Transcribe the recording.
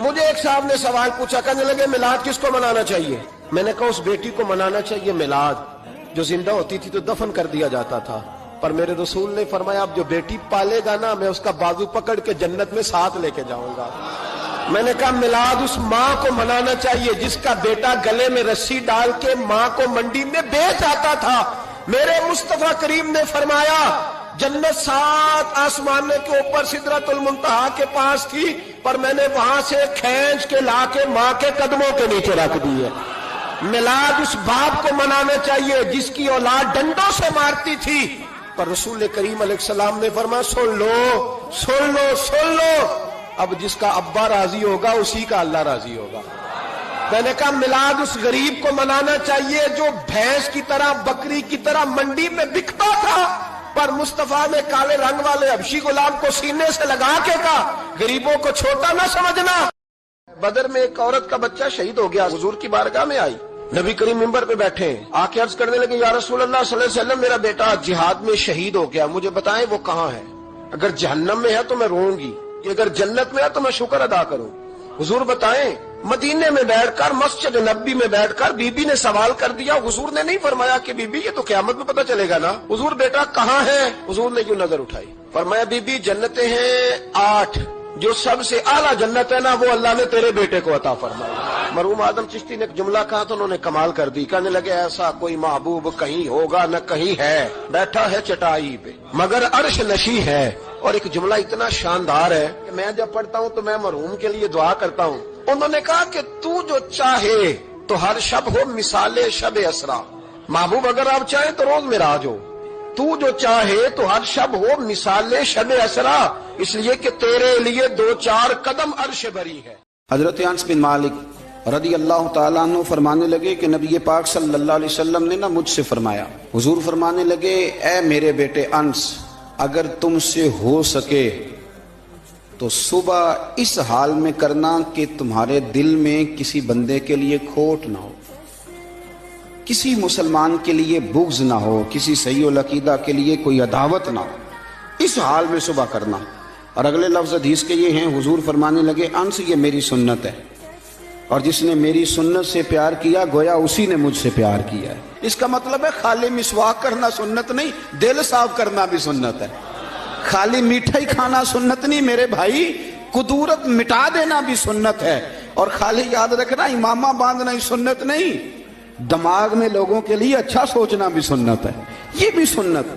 مجھے ایک صاحب نے سوال پوچھا، کہنے لگے میلاد کس کو منانا چاہیے؟ میں نے کہا اس بیٹی کو منانا چاہیے میلاد جو زندہ ہوتی تھی تو دفن کر دیا جاتا تھا، پر میرے رسول نے فرمایا اب جو بیٹی پالے گا نا میں اس کا بازو پکڑ کے جنت میں ساتھ لے کے جاؤں گا۔ میں نے کہا میلاد اس ماں کو منانا چاہیے جس کا بیٹا گلے میں رسی ڈال کے ماں کو منڈی میں بیچ آتا تھا۔ میرے مصطفیٰ کریم نے فرمایا جنت 7 آسمانوں کے اوپر سدرۃ المنتہا کے پاس تھی، پر میں نے وہاں سے کھینچ کے لا کے ماں کے قدموں کے نیچے رکھ دی ہے۔ میلاد اس باپ کو منانا چاہیے جس کی اولاد ڈنڈوں سے مارتی تھی، پر رسول کریم علیہ السلام نے فرمایا سن لو سن لو سن لو، اب جس کا ابا راضی ہوگا اسی کا اللہ راضی ہوگا۔ میں نے کہا میلاد اس غریب کو منانا چاہیے جو بھینس کی طرح بکری کی طرح منڈی میں بکتا تھا، پر مصطفیٰ نے کالے رنگ والے حبشی غلام کو سینے سے لگا کے کہا غریبوں کو چھوٹا نہ سمجھنا۔ بدر میں ایک عورت کا بچہ شہید ہو گیا، حضور کی بارگاہ میں آئی، نبی کریم منبر پہ بیٹھے آ کے عرض کرنے لگے یا رسول اللہ صلی اللہ علیہ وسلم میرا بیٹا جہاد میں شہید ہو گیا، مجھے بتائیں وہ کہاں ہے؟ اگر جہنم میں ہے تو میں روؤں گی، اگر جنت میں ہے تو میں شکر ادا کروں۔ حضور بتائیں۔ مدینے میں بیٹھ کر مسجد نبی میں بیٹھ کر بی بی نے سوال کر دیا، حضور نے نہیں فرمایا کہ بی بی یہ تو قیامت میں پتہ چلے گا نا، حضور بیٹا کہاں ہے؟ حضور نے یوں نظر اٹھائی، فرمایا بی بی جنتیں ہیں 8، جو سب سے اعلیٰ جنت ہے نا وہ اللہ نے تیرے بیٹے کو عطا فرمایا۔ مرحوم اعظم چشتی نے ایک جملہ کہا تو انہوں نے کمال کر دی، کہنے لگے ایسا کوئی محبوب کہیں ہوگا نہ کہیں ہے، بیٹھا ہے چٹائی پہ مگر عرش نشی ہے۔ اور ایک جملہ اتنا شاندار ہے کہ میں جب پڑھتا ہوں تو میں مرحوم کے لیے دعا کرتا ہوں۔ انہوں نے کہا کہ تو جو چاہے تو ہر شب ہو مثال شب اسرا، محبوب اگر آپ چاہیں تو روز معراج ہو، تو جو چاہے تو ہر شب ہو مثال شب اسرا، اس لیے کہ تیرے لیے 2-4 قدم عرش بری ہے۔ حضرت انس بن مالک رضی اللہ تعالیٰ عنہ فرمانے لگے کہ نبی پاک صلی اللہ علیہ وسلم نے مجھ سے فرمایا، حضور فرمانے لگے اے میرے بیٹے انس، اگر تم سے ہو سکے تو صبح اس حال میں کرنا کہ تمہارے دل میں کسی بندے کے لیے کھوٹ نہ ہو، کسی مسلمان کے لیے بغض نہ ہو، کسی صحیح العقیدہ کے لیے کوئی عداوت نہ ہو، اس حال میں صبح کرنا۔ اور اگلے لفظ حدیث کے یہ ہیں، حضور فرمانے لگے انس یہ میری سنت ہے، اور جس نے میری سنت سے پیار کیا گویا اسی نے مجھ سے پیار کیا ہے۔ اس کا مطلب ہے خالی مسواک کرنا سنت نہیں، دل صاف کرنا بھی سنت ہے۔ خالی میٹھائی کھانا سنت نہیں میرے بھائی، قدورت مٹا دینا بھی سنت ہے۔ اور خالی یاد رکھنا امامہ باندھنا ہی سنت نہیں، دماغ میں لوگوں کے لیے اچھا سوچنا بھی سنت ہے، یہ بھی سنت ہے۔